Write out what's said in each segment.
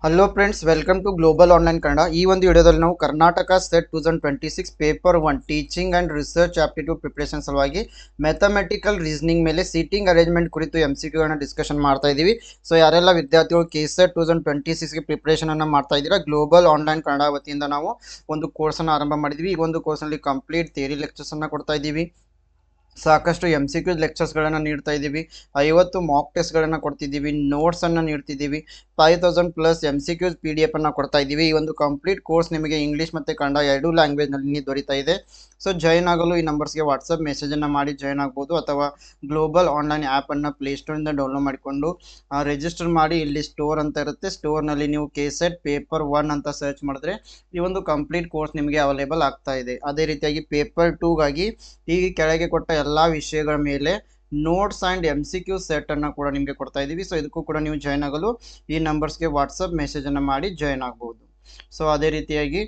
Hello friends, welcome to global online Kannada. ಈ ಒಂದು ವಿಡಿಯೋದಲ್ಲಿ ನಾವು Karnataka state 2026 paper 1 teaching and research aptitude preparation ಸಲುವಾಗಿ ಮ್ಯಾಥಮೆಟಿಕಲ್ ರೀಸನಿಂಗ್ ಮೇಲೆ ಸೀಟಿಂಗ್ ಅರೇಂಜ್ಮೆಂಟ್ ಕುರಿತು MCQ ಡಿಸ್ಕಷನ್ ಮಾಡ್ತಾ ಇದ್ದೀವಿ. ಸೊ ಯಾರೆಲ್ಲ ವಿದ್ಯಾರ್ಥಿಗಳು KSET 2026ಗೆ ಪ್ರಿಪ್ರೇಷನನ್ನು ಮಾಡ್ತಾ ಇದ್ದೀರಾ, ಗ್ಲೋಬಲ್ ಆನ್ಲೈನ್ ಕನ್ನಡ ವತಿಯಿಂದ ನಾವು ಒಂದು ಕೋರ್ಸನ್ನು ಆರಂಭ ಮಾಡಿದ್ವಿ. ಈ ಒಂದು ಕೋರ್ಸ್ನಲ್ಲಿ ಕಂಪ್ಲೀಟ್ ಥಿಯರಿ ಲೆಕ್ಚರ್ಸನ್ನು ಕೊಡ್ತಾ ಇದ್ದೀವಿ, ಸಾಕಷ್ಟು MCQ ಲೆಕ್ಚರ್ಸ್ಗಳನ್ನು ನೀಡ್ತಾ ಇದ್ದೀವಿ, 50 ಮಾಕ್ ಟೆಸ್ಟ್ಗಳನ್ನು ಕೊಡ್ತಿದ್ದೀವಿ, ನೋಟ್ಸನ್ನು ನೀಡ್ತಿದ್ದೀವಿ, 5000+ MCQ PDF ಅನ್ನು ಕೊಡ್ತಾ ಇದ್ದೀವಿ. ಈ ಒಂದು ಕಂಪ್ಲೀಟ್ ಕೋರ್ಸ್ ನಿಮಗೆ ಇಂಗ್ಲೀಷ್ ಮತ್ತು ಕನ್ನಡ ಎರಡೂ ಲ್ಯಾಂಗ್ವೇಜ್ನಲ್ಲಿ ದೊರೀತಾ ಇದೆ. ಸೊ ಜಾಯ್ನ್ ಆಗಲು ಈ ನಂಬರ್ಸ್ಗೆ ವಾಟ್ಸಪ್ ಮೆಸೇಜನ್ನು ಮಾಡಿ ಜಾಯ್ನ್ ಆಗ್ಬೋದು, ಅಥವಾ ಗ್ಲೋಬಲ್ ಆನ್ಲೈನ್ ಆ್ಯಪನ್ನು ಪ್ಲೇಸ್ಟೋರಿಂದ ಡೌನ್ಲೋಡ್ ಮಾಡಿಕೊಂಡು ರಿಜಿಸ್ಟರ್ ಮಾಡಿ. ಇಲ್ಲಿ ಸ್ಟೋರ್ ಅಂತ ಇರುತ್ತೆ, ಸ್ಟೋರ್ನಲ್ಲಿ ನೀವು KSET ಪೇಪರ್ 1 ಅಂತ ಸರ್ಚ್ ಮಾಡಿದ್ರೆ ಈ ಒಂದು ಕಂಪ್ಲೀಟ್ ಕೋರ್ಸ್ ನಿಮಗೆ ಅವೈಲೇಬಲ್ ಆಗ್ತಾ ಇದೆ. ಅದೇ ರೀತಿಯಾಗಿ ಪೇಪರ್ 2ಗಾಗಿ ಈ ಕೆಳಗೆ ಕೊಟ್ಟ ಎಲ್ಲ ವಿಷಯಗಳ ಮೇಲೆ ನೋಟ್ಸ್ ಆ್ಯಂಡ್ MCQ ಸೆಟ್ಟನ್ನು ಕೂಡ ನಿಮಗೆ ಕೊಡ್ತಾ ಇದ್ದೀವಿ. ಸೊ ಇದಕ್ಕೂ ಕೂಡ ನೀವು ಜಾಯ್ನ್ ಆಗಲು ಈ ನಂಬರ್ಸ್ಗೆ ವಾಟ್ಸಪ್ ಮೆಸೇಜನ್ನು ಮಾಡಿ ಜಾಯ್ನ್ ಆಗ್ಬೋದು. ಸೊ ಅದೇ ರೀತಿಯಾಗಿ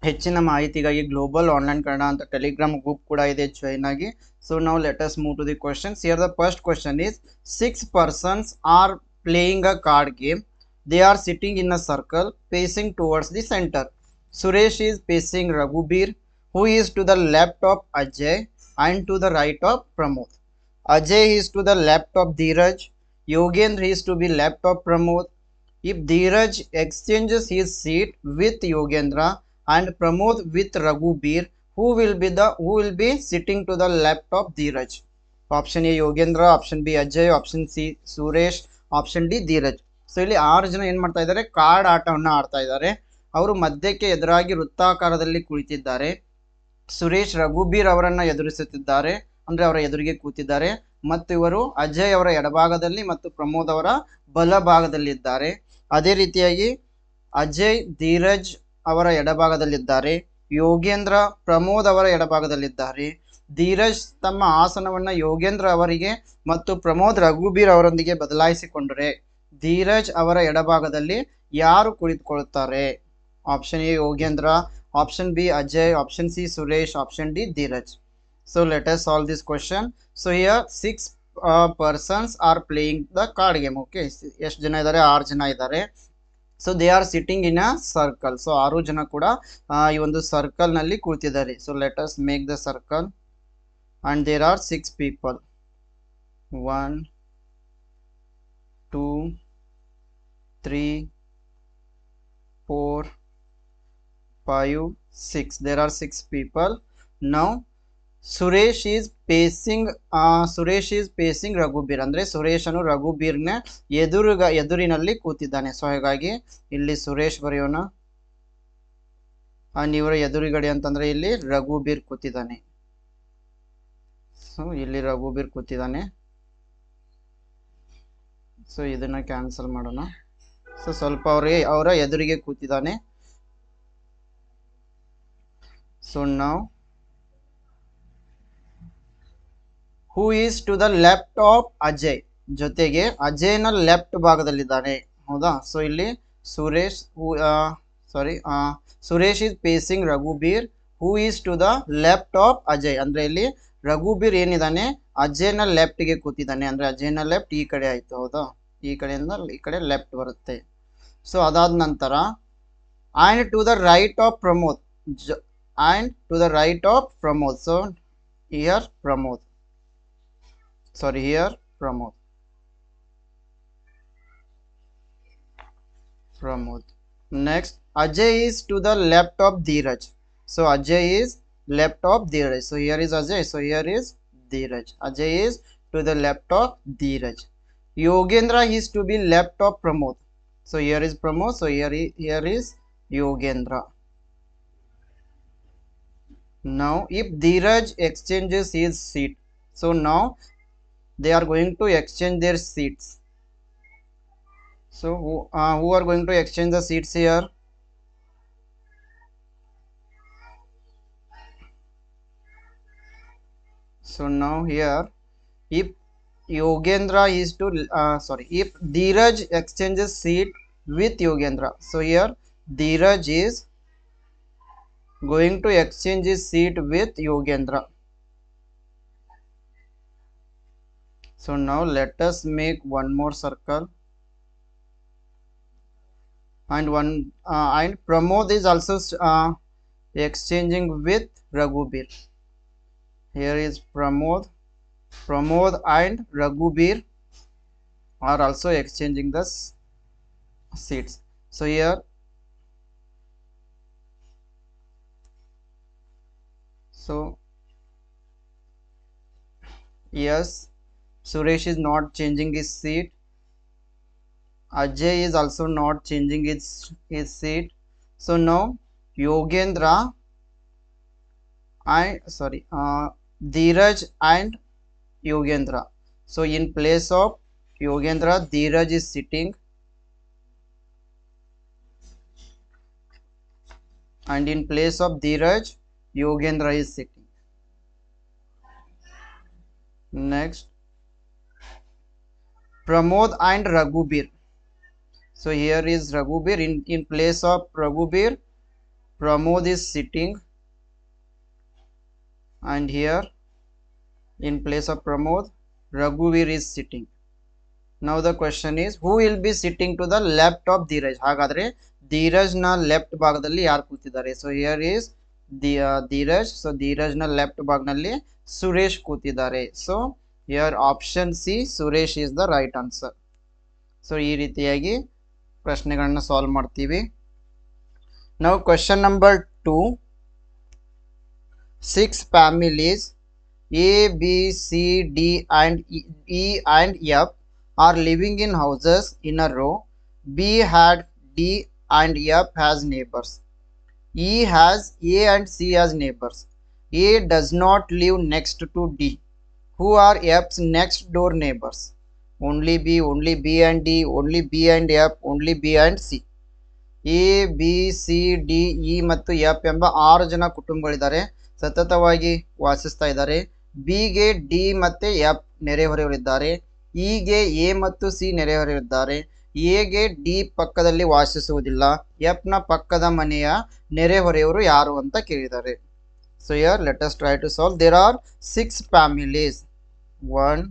ಹೆಚ್ಚಿನ ಮಾಹಿತಿಗಾಗಿ ಗ್ಲೋಬಲ್ ಆನ್ಲೈನ್ ಕನ್ನಡ ಅಂತ ಟೆಲಿಗ್ರಾಮ್ ಗ್ರೂಪ್ ಕೂಡ ಇದೆ, ಜಾಯ್ನ್ ಆಗಿ. ಸೊ ನಾವು let us move to the questions. Here the first question is 6 persons are playing a card game. They are sitting in a circle facing towards the center. Suresh is facing Raghuveer, who is to the left of Ajay and to the right of Pramod. Ajay is to the left of Dheeraj. Yogendra is to be left of Pramod. If Dheeraj exchanges his seat with Yogendra and Pramod with Raghuveer, who will be sitting to the left of Dheeraj? Option A Yogendra, option B Ajay, option C Suresh, option D Dheeraj. So ಇಲ್ಲಿ 6 ಜನ ಏನು ಮಾಡ್ತಾ ಇದ್ದಾರೆ, card ಆಟವನ್ನು ಆಡ್ತಾ ಇದ್ದಾರೆ. ಅವರು ಮಧ್ಯಕ್ಕೆ ಎದುರಾಗಿ ವೃತ್ತಾಕಾರದಲ್ಲಿ ಕುಳಿತಿದ್ದಾರೆ. ಸುರೇಶ್ ರಘುಬೀರ್ ಅವರನ್ನು ಎದುರಿಸುತ್ತಿದ್ದಾರೆ, ಅಂದರೆ ಅವರ ಎದುರಿಗೆ ಕೂತಿದ್ದಾರೆ. ಮತ್ತು ಇವರು ಅಜಯ್ ಅವರ ಎಡಭಾಗದಲ್ಲಿ ಮತ್ತು ಪ್ರಮೋದ್ ಅವರ ಬಲಭಾಗದಲ್ಲಿದ್ದಾರೆ. ಅದೇ ರೀತಿಯಾಗಿ ಅಜಯ್ ಧೀರಜ್ ಅವರ ಎಡಭಾಗದಲ್ಲಿದ್ದಾರೆ, ಯೋಗೇಂದ್ರ ಪ್ರಮೋದ್ ಅವರ ಎಡಭಾಗದಲ್ಲಿದ್ದಾರೆ. ಧೀರಜ್ ತಮ್ಮ ಆಸನವನ್ನು ಯೋಗೇಂದ್ರ ಅವರಿಗೆ ಮತ್ತು ಪ್ರಮೋದ್ ರಘುಬೀರ್ ಅವರೊಂದಿಗೆ ಬದಲಾಯಿಸಿಕೊಂಡರೆ ಧೀರಜ್ ಅವರ ಎಡಭಾಗದಲ್ಲಿ ಯಾರು ಕುಳಿತುಕೊಳ್ಳುತ್ತಾರೆ? Option A Yogendra, option B Ajay, option C Suresh, option D Dheeraj. So let us solve this question. So here 6 persons are playing the card game. Okay, ಎಷ್ಟು ಜನ ಇದ್ದಾರೆ? 6 ಜನ ಇದ್ದಾರೆ. So they are sitting in a circle. So 6 ಜನ ಕೂಡ ಈ ಒಂದು circle ನಲ್ಲಿ ಕೂತಿದ್ದಾರೆ. So let us make the circle and there are 6 people. 1 2 3 4 5 6. There are 6 people. Now Suresh is facing Raghuveer. ಅಂದ್ರೆ ಸುರೇಶನು ರಘುಬೀರ್ನ ಎದುರಿನಲ್ಲಿ ಕೂತಿದ್ದಾನೆ. ಸೊ ಹಾಗಾಗಿ ಇಲ್ಲಿ ಸುರೇಶ್ ಬರೆಯೋಣ. ಇವರ ಎದುರುಗಡೆ ಅಂತಂದ್ರೆ ಇಲ್ಲಿ ರಘುಬೀರ್ ಕೂತಿದ್ದಾನೆ. ಸೊ ಇಲ್ಲಿ ರಘುಬೀರ್ ಕೂತಿದ್ದಾನೆ. ಸೊ ಇದನ್ನ ಕ್ಯಾನ್ಸಲ್ ಮಾಡೋಣ. ಸೊ ಸ್ವಲ್ಪ ಅವರ ಎದುರಿಗೆ ಕೂತಿದ್ದಾನೆ. ಸೊ ನಾವು who is to the left of Ajay, ಜೊತೆಗೆ ಅಜಯ್ನ ಲೆಫ್ಟ್ ಭಾಗದಲ್ಲಿದ್ದಾನೆ. ಹೌದಾ? ಸೊ ಇಲ್ಲಿ Suresh is facing Raghubir, who is to the left of Ajay. ಅಂದ್ರೆ ಇಲ್ಲಿ ರಘುಬೀರ್ ಏನಿದ್ದಾನೆ ಅಜಯ್ನ ಲೆಫ್ಟ್ಗೆ ಕೂತಿದ್ದಾನೆ. ಅಂದ್ರೆ ಅಜಯ್ನ ಲೆಫ್ಟ್ ಈ ಕಡೆ ಆಯ್ತು. ಹೌದಾ? ಈ ಕಡೆಯಿಂದ ಈ ಕಡೆ ಲೆಫ್ಟ್ ಬರುತ್ತೆ. ಸೊ ಅದಾದ ನಂತರ and to the right of Pramod, and to the right of Pramod. So here Pramod, here Pramod. Next, Ajay is to the left of Dheeraj. So Ajay is left of Dheeraj. So here is Ajay. So here is Dheeraj. Ajay is to the left of Dheeraj. Yogendra is to be left of Pramod. So here is Pramod. So here is Yogendra. Now if Dheeraj exchanges his seat, so now they are going to exchange their seats. So who are going to exchange the seats here? So now here if Yogendra is to if Dheeraj exchanges seat with Yogendra, so here Dheeraj is going to exchange his seat with Yogendra. So now let us make one more circle. and Pramod is also exchanging with Raghubir. Here is Pramod and Raghubir are also exchanging the seats. So here, so yes, Suresh is not changing his seat. Ajay is also not changing his seat. So now Yogendra Dheeraj and Yogendra. So in place of Yogendra, Dheeraj is sitting, and in place of Dheeraj, Yogendra is sitting. Next, Pramod and Raghubir. So here is Raghubir. In place of Raghubir, Pramod is sitting, and here in place of Pramod, Raghubir is sitting. Now the question is, who will be sitting to the left of Dheeraj? ಹಾಗಾದ್ರೆ ಧೀರಜ್ ನ left ಭಾಗದಲ್ಲಿ ಯಾರು ಕೂತಿದ್ದಾರೆ? So here is Dheeraj. So Dheeraj ನ left ಭಾಗದಲ್ಲಿ ಸುರೇಶ್ ಕೂತಿದ್ದಾರೆ. So here option C, Suresh is the right answer. So ಈ ರೀತಿಯಾಗಿ ಪ್ರಶ್ನೆಗಳನ್ನ ಸಾಲ್ವ್ ಮಾಡ್ತೀವಿ. ನಾವು question number 2. 6 families A, B, C, D and E and F are living in houses in a row. B had D and F has neighbors. E has A and C as neighbors. A does not live next to D. Who are F's next door neighbors? Only B and D, only B and F, only B and C. A B C D E ಮತ್ತು F ಎಂಬ 6 ಜನ ಕುಟುಂಬಗಳಿದ್ದಾರೆ, ಸತತವಾಗಿ ವಾಸಿಸ್ತಾ ಇದ್ದಾರೆ. ಬಿಗೆ D ಮತ್ತೆ F ನೆರೆಹೊರೆಯವರಿದ್ದಾರೆ. ಇಗೆ A ಮತ್ತು C ನೆರೆಹೊರೆಯವರಿದ್ದಾರೆ. ಎಗೆ ಡಿ ಪಕ್ಕದಲ್ಲಿ ವಾಸಿಸುವುದಿಲ್ಲ. ಎಫ್ ನ ಪಕ್ಕದ ಮನೆಯ ನೆರೆಹೊರೆಯವರು ಯಾರು ಅಂತ ಕೇಳಿದ್ದಾರೆ. So here let us try to solve. There are 6 families. 1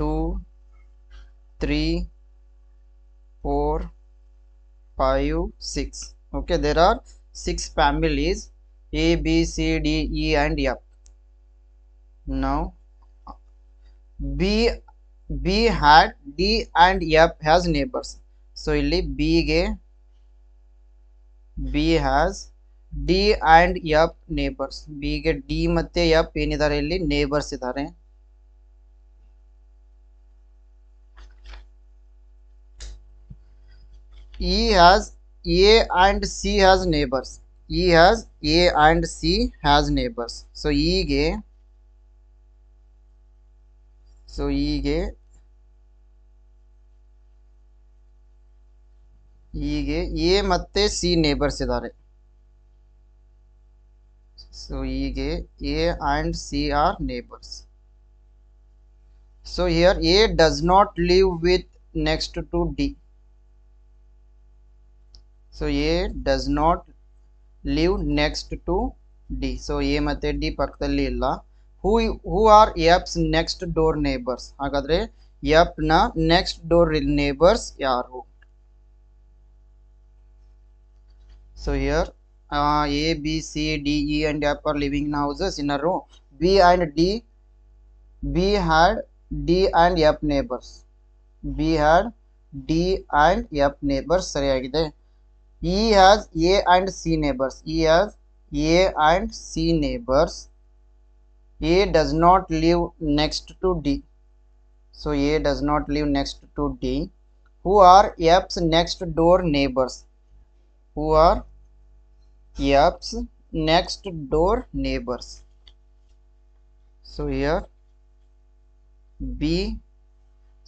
2 3 4 5 6. Okay, there are 6 families A, B, C, D, E and F. Now B had D and F has neighbors. So illi B has D and F neighbors. B ಗೆ D ಮತ್ತೆ F ಏನಿದ್ದಾರೆ ಇಲ್ಲಿ neighbors ಇದ್ದಾರೆ. E has A and C has neighbors. E has A and C has neighbors. So E ಗೆ A ಮತ್ತೆ C neighbors ಇದ್ದಾರೆ. So E ಗೆ A and C are neighbors. So here A does not live with next to D. So A does not live next to D. So A ಮತ್ತೆ D ಪಕ್ಕದಲ್ಲಿ ಇಲ್ಲ. Who are F's next door neighbors? ಹಾಗಾದ್ರೆ F ನ next door neighbors ಯಾರು? So here A, B, C, D, E and F are living in houses in a row. B had D and F neighbors. B had D and F neighbors. ಸರಿಯಾಗಿದೆ. E has A and C neighbors. E has A and C neighbors. A does not live next to D. So A does not live next to D. Who are F's next door neighbors? Who are F's next door neighbors? So here B.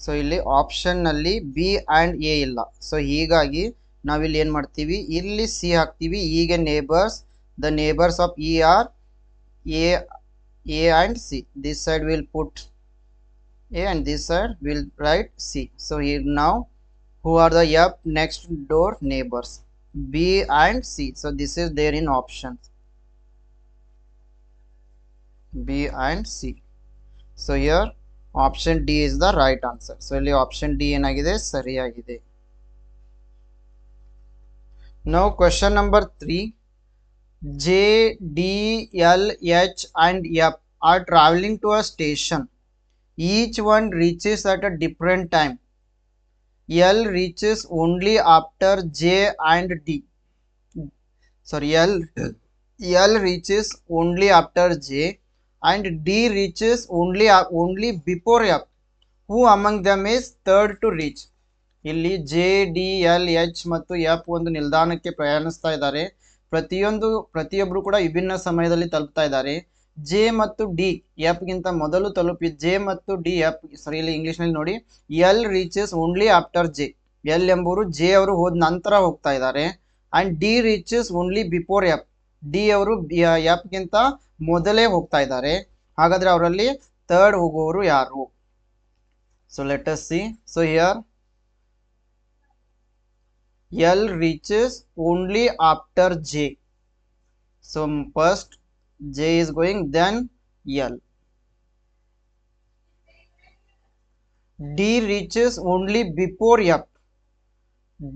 So ಇಲ್ಲಿ option ನಲ್ಲಿ B and A ಇಲ್ಲ. So ಹೀಗಾಗಿ ನಾವಿಲ್ಲಿ ಏನು ಮಾಡ್ತೀವಿ, ಇಲ್ಲಿ C ಹಾಕ್ತೀವಿ. ಈಗ neighbours, the neighbours of E are A and C. This side will put A and this side will write C. So here now who are the F next door neighbors? B and C. So this is there in options B and C. So here option D is the right answer. So ಇಲ್ಲಿ option D ಏನಾಗಿದೆ, ಸರಿಯಾಗಿದೆ. Now question number 3. J, D, L, H and F are traveling to a station. Each one reaches at a different time. L reaches only after J and D. Sorry, L reaches only after J and D reaches only before F. Who among them is third to reach? ಇಲ್ಲಿ J D L H ಮತ್ತು F ಒಂದು ನಿಲ್ದಾಣಕ್ಕೆ ಪ್ರಯಾಣಿಸ್ತಾ ಇದ್ದಾರೆ. ಪ್ರತಿಯೊಬ್ಬರು ಕೂಡ ವಿಭಿನ್ನ ಸಮಯದಲ್ಲಿ ತಲುಪ್ತಾ ಇದ್ದಾರೆ. ಜೆ ಮತ್ತು ಡಿ ಎಫ್ ಗಿಂತ ಮೊದಲು ತಲುಪಿ ಜೆ ಮತ್ತು ಡಿ ಎಫ್ ಸರಿ ಇಲ್ಲಿ ಇಂಗ್ಲಿಷ್ ನಲ್ಲಿ ನೋಡಿ L reaches only after J. L ಎಂಬುವರು ಜೆ ಅವರು ಹೋದ ನಂತರ ಹೋಗ್ತಾ ಇದ್ದಾರೆ. And D reaches only before F. D ಅವರು ಎಫ್ ಗಿಂತ ಮೊದಲೇ ಹೋಗ್ತಾ ಇದ್ದಾರೆ. ಹಾಗಾದ್ರೆ ಅವರಲ್ಲಿ ಥರ್ಡ್ ಹೋಗುವವರು ಯಾರು? So let us see. So here L reaches only after J. So first J is going, then L. D reaches only before F.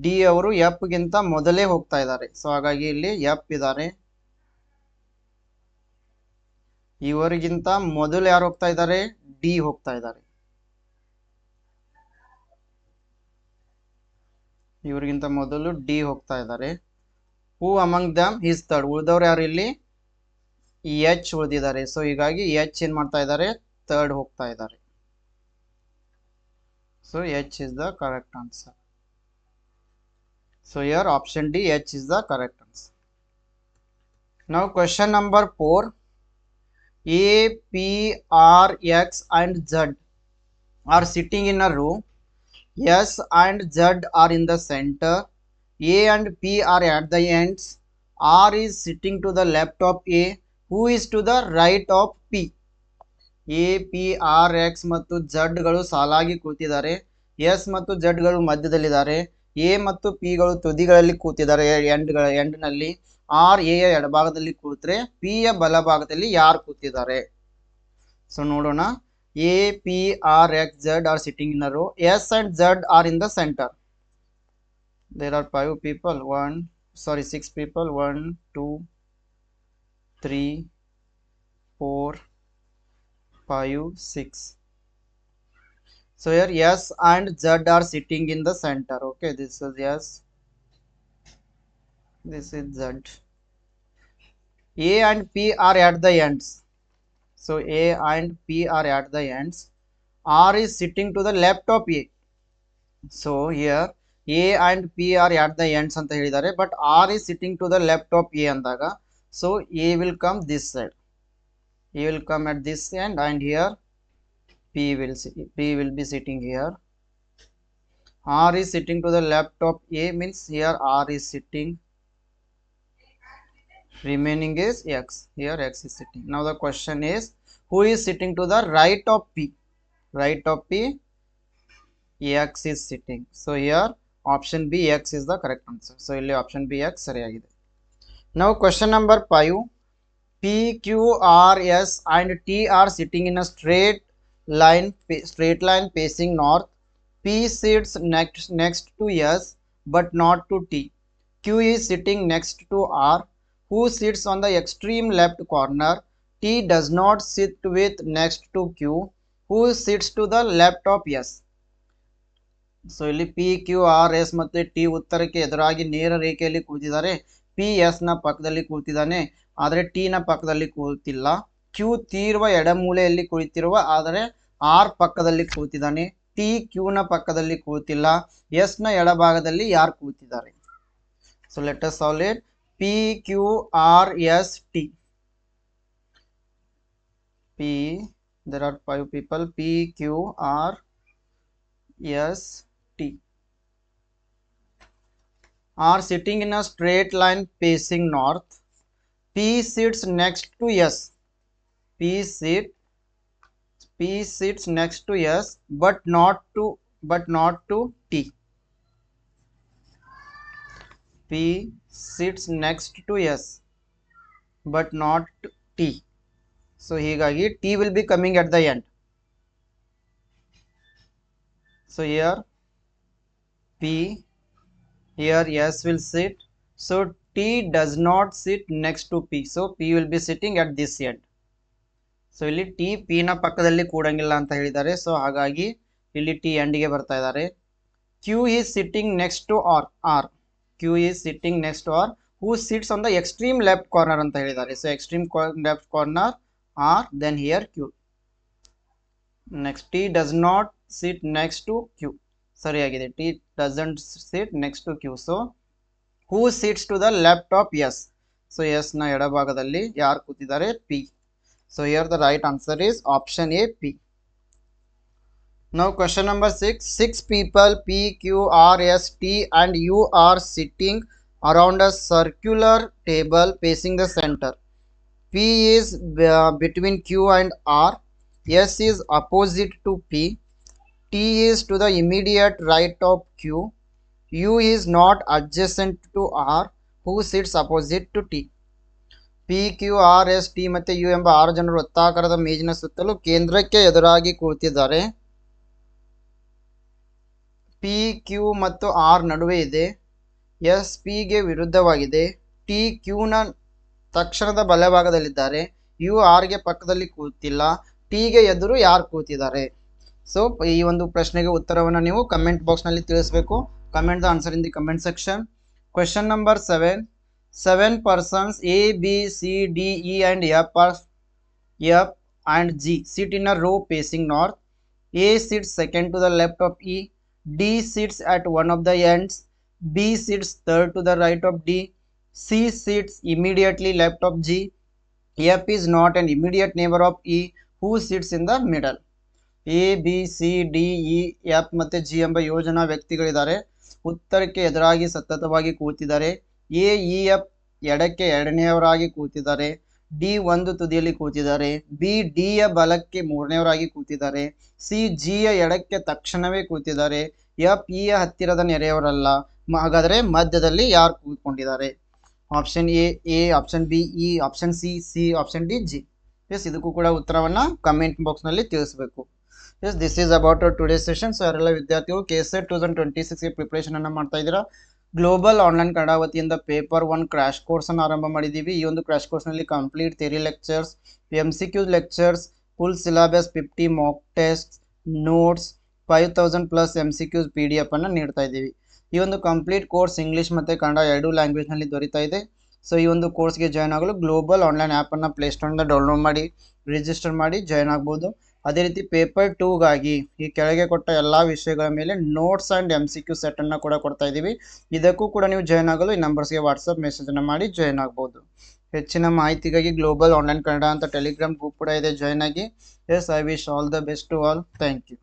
D ಅವರು F ಗಿಂತ ಮೊದಲೇ ಹೋಗ್ತಾ ಇದ್ದಾರೆ. ಸೊ ಹಾಗಾಗಿ ಇಲ್ಲಿ F ಇದ್ದಾರೆ. ಇವರಿಗಿಂತ ಮೊದಲು ಯಾರು ಹೋಗ್ತಾ ಇದ್ದಾರೆ? ಡಿ ಹೋಗ್ತಾ ಇದ್ದಾರೆ. ಇವರಿಗಿಂತ ಮೊದಲು ಡಿ ಹೋಗ್ತಾ ಇದ್ದಾರೆ. Who among them is third. ಉಳಿದವ್ರು ಯಾರು ಇಲ್ಲಿ? ಎಚ್ ಉಳಿದಿದ್ದಾರೆ. ಸೊ ಹೀಗಾಗಿ ಎಚ್ ಏನ್ ಮಾಡ್ತಾ ಇದ್ದಾರೆ? ಥರ್ಡ್ ಹೋಗ್ತಾ ಇದ್ದಾರೆ. So H is the correct answer. So here option D, H is the correct answer. Now question number 4. A, P, R, X and Z are sitting in a row. S and Z are in the center. A and P are at the ends. R is sitting to the left of A. Who is to the right of P? A, P, R, X ಮತ್ತು Z ಗಳು ಸಾಲಾಗಿ ಕೂತಿದ್ದಾರೆ. S ಮತ್ತು Z ಗಳು ಮಧ್ಯದಲ್ಲಿದ್ದಾರೆ. A ಮತ್ತು P ಗಳು ತುದಿಗಳಲ್ಲಿ ಕೂತಿದ್ದಾರೆ, ಎಂಡ್ ನಲ್ಲಿ. R A ಯ ಎಡಭಾಗದಲ್ಲಿ ಕೂತ್ರೆ P ಯ ಬಲಭಾಗದಲ್ಲಿ ಯಾರು ಕೂತಿದ್ದಾರೆ? ಸೊ ನೋಡೋಣ. A, P, R, X, Z are sitting in a row. S and Z are in the center. There are 5 people. 6 people. 1, 2, 3, 4, 5, 6. So here S and Z are sitting in the center. Okay, this is S. This is Z. A and P are at the ends. So A and P are at the ends. R is sitting to the left of A. So here A and P are at the ends anta helidare, but R is sitting to the left of A andaga. So A will come this side. A will come at this end, and here P will be sitting here. R is sitting to the left of A means here R is sitting. Remaining is X. Here X is sitting. Now the question is, who is sitting to the right of P? Right of P, X is sitting. So here option B, X is the correct answer. So ಇಲ್ಲಿ option B, X ಸರಿಯಾಗಿದೆ. Now question number 5. P, Q, R, S and T are sitting in a straight line facing north. P sits next to S but not to T. Q is sitting next to R, who sits on the extreme left corner. T does not sit with next to Q, who sits to the left of S. So ಇಲ್ಲಿ P, Q, R, S ಮತ್ತೆ T ಉತ್ತರಕ್ಕೆ ಎದುರಾಗಿ ನೇರ ರೇಖೆಯಲ್ಲಿ ಕೂತಿದ್ದಾರೆ. P S ನ ಪಕ್ಕದಲ್ಲಿ ಕೂತಿದ್ದಾನೆ, ಆದರೆ ಟಿ ನ ಪಕ್ಕದಲ್ಲಿ ಕೂತಿಲ್ಲ. ಕ್ಯೂ ತೀರುವ ಎಡಮೂಲೆಯಲ್ಲಿ ಕುಳಿತಿರುವ, ಆದರೆ ಆರ್ ಪಕ್ಕದಲ್ಲಿ ಕೂತಿದ್ದಾನೆ. ಟಿ ಕ್ಯೂ ನ ಪಕ್ಕದಲ್ಲಿ ಕೂತಿಲ್ಲ. ಎಸ್ ನ ಎಡಭಾಗದಲ್ಲಿ ಯಾರು ಕೂತಿದ್ದಾರೆ? So let us solve it. P, Q, R, S, T. P, there are 5 people. P, Q, R, S, T are sitting in a straight line facing north. P sits next to S. P sits next to S but not to T. P sits next to S but not T. So hೀಗಾಗಿ T will be coming at the end. So here P, here S will sit, so T does not sit next to P. So P will be sitting at this end. So ಇಲ್ಲಿ T P ನ ಪಕ್ಕದಲ್ಲಿ ಕೂಡಂಗಿಲ್ಲ ಅಂತ ಹೇಳಿದ್ದಾರೆ. So ಹಾಗಾಗಿ ಇಲ್ಲಿ T ಎಂಡ್ಗೆ ಬರ್ತಾ ಇದ್ದಾರೆ. Q is sitting next to R. Q is sitting next to R who sits on the extreme left corner ಅಂತ ಹೇಳಿದ್ದಾರೆ. So extreme left corner R, then here Q. Next T does not sit next to Q. ಸರಿಯಾಗಿದೆ, T doesn't sit next to Q. So who sits to the left of S. So S ನ ಎಡಭಾಗದಲ್ಲಿ ಯಾರು ಕೂತಿದ್ದಾರೆ? P. So here the right answer is option A, P. Now question number 6. 6 people P, Q, R, S, T and U are sitting around a circular table facing the center. P is between Q and R. S is opposite to P. T is to the immediate right of Q. U is not adjacent to R. Who sits opposite to T? P, Q, R, S, T ಮತ್ತು U ಎಂಬ 6 ಜನರು ವೃತ್ತಾಕಾರದ ಮೇಜಿನ ಸುತ್ತಲೂ ಕೇಂದ್ರಕ್ಕೆ ಎದುರಾಗಿ ಕುಳಿತಿದ್ದಾರೆ. P, Q ಮತ್ತು ಆರ್ ನಡುವೆ ಇದೆ. ಎಸ್ ಪಿಗೆ ವಿರುದ್ಧವಾಗಿದೆ. ಟಿ ಕ್ಯೂನ ತಕ್ಷಣದ ಬಲಭಾಗದಲ್ಲಿದ್ದಾರೆ. ಯು ಆರ್ಗೆ ಪಕ್ಕದಲ್ಲಿ ಕೂತಿಲ್ಲ. ಟಿಗೆ ಎದುರು ಯಾರು ಕೂತಿದ್ದಾರೆ? ಸೊ ಈ ಒಂದು ಪ್ರಶ್ನೆಗೆ ಉತ್ತರವನ್ನು ನೀವು ಕಮೆಂಟ್ ಬಾಕ್ಸ್ನಲ್ಲಿ ತಿಳಿಸಬೇಕು. Comment the answer in the comment section. Question number 7. 7 persons A, B, C, D, E and F and G sit in a row facing north. A sits second to the left of E. D sits at one of the ends. B sits third to the right of D. C sits immediately left of G. F is not an immediate neighbor of E. Who sits in the middle? A, B, C, D, E, F ಮತ್ತು G ಎಂಬ ಯೋಜನಾ ವ್ಯಕ್ತಿಗಳಿದ್ದಾರೆ. ಉತ್ತರಕ್ಕೆ ಎದುರಾಗಿ ಸತತವಾಗಿ ಕೂತಿದ್ದಾರೆ. A, E, F ಎಡಕ್ಕೆ ಎರಡನೆಯವರಾಗಿ ಕೂತಿದ್ದಾರೆ. D ಒಂದು ತುದಿಯಲ್ಲಿ ಕೂತಿದ್ದಾರೆ. ಬಿ ಡಿಯ ಬಲಕ್ಕೆ ಮೂರನೆಯವರಾಗಿ ಕೂತಿದ್ದಾರೆ. ಸಿ ಜಿಯ ಎಡಕ್ಕೆ ತಕ್ಷಣವೇ ಕೂತಿದ್ದಾರೆ. ಎಫ್ ಇಯ ಹತ್ತಿರದ ನೆರೆಯವರಲ್ಲ. ಹಾಗಾದರೆ ಮಧ್ಯದಲ್ಲಿ ಯಾರು ಕೂತ್ಕೊಂಡಿದ್ದಾರೆ? Option A, option B, E, option C, option D, G. Yes, ಇದಕ್ಕೂ ಕೂಡ ಉತ್ತರವನ್ನು ಕಮೆಂಟ್ ಬಾಕ್ಸ್ನಲ್ಲಿ ತಿಳಿಸಬೇಕು. Yes, this is about today session. So ಯಾರೆಲ್ಲ ವಿದ್ಯಾರ್ಥಿಗಳು KSET 2026 ಪ್ರಿಪ್ರೇಷನ್ ಅನ್ನು ಮಾಡ್ತಾ ಇದ್ದೀರಾ, ಗ್ಲೋಬಲ್ ಆನ್ಲೈನ್ ಕನ್ನಡ ವತಿಯಿಂದ ಪೇಪರ್ 1 ಕ್ರ್ಯಾಶ್ ಕೋರ್ಸನ್ನು ಆರಂಭ ಮಾಡಿದ್ದೀವಿ. ಈ ಒಂದು ಕ್ರ್ಯಾಶ್ ಕೋರ್ಸ್ನಲ್ಲಿ complete theory lectures, MCQ lectures, full syllabus, 50 mock test, notes, 5000+ MCQs PDF ಅನ್ನು ನೀಡ್ತಾ ಇದ್ದೀವಿ. ಈ ಒಂದು ಕಂಪ್ಲೀಟ್ ಕೋರ್ಸ್ ಇಂಗ್ಲೀಷ್ ಮತ್ತು ಕನ್ನಡ ಎರಡೂ ಲ್ಯಾಂಗ್ವೇಜ್ನಲ್ಲಿ ದೊರೀತಾ ಇದೆ. ಸೊ ಈ ಒಂದು ಕೋರ್ಸ್ಗೆ ಜಾಯ್ನ್ ಆಗಲು ಗ್ಲೋಬಲ್ ಆನ್ಲೈನ್ ಆ್ಯಪನ್ನು ಪ್ಲೇಸ್ಟೋರಿಂದ ಡೌನ್ಲೋಡ್ ಮಾಡಿ ರಿಜಿಸ್ಟರ್ ಮಾಡಿ ಜಾಯ್ನ್ ಆಗ್ಬೋದು. ಅದೇ ರೀತಿ ಪೇಪರ್ 2ಗಾಗಿ ಈ ಕೆಳಗೆ ಕೊಟ್ಟ ಎಲ್ಲ ವಿಷಯಗಳ ಮೇಲೆ ನೋಟ್ಸ್ ಆ್ಯಂಡ್ MCQ ಸೆಟ್ಟನ್ನು ಕೂಡ ಕೊಡ್ತಾ ಇದ್ದೀವಿ. ಇದಕ್ಕೂ ಕೂಡ ನೀವು ಜಾಯ್ನ್ ಆಗಲು ಈ ನಂಬರ್ಸ್ಗೆ ವಾಟ್ಸಪ್ ಮೆಸೇಜನ್ನು ಮಾಡಿ ಜಾಯ್ನ್ ಆಗ್ಬೋದು. ಹೆಚ್ಚಿನ ಮಾಹಿತಿಗಾಗಿ ಗ್ಲೋಬಲ್ ಆನ್ಲೈನ್ ಕನ್ನಡ ಅಂತ ಟೆಲಿಗ್ರಾಮ್ ಗ್ರೂಪ್ ಕೂಡ ಇದೆ, ಜಾಯ್ನ್ ಆಗಿ. Yes, I wish all the best to all. Thank you.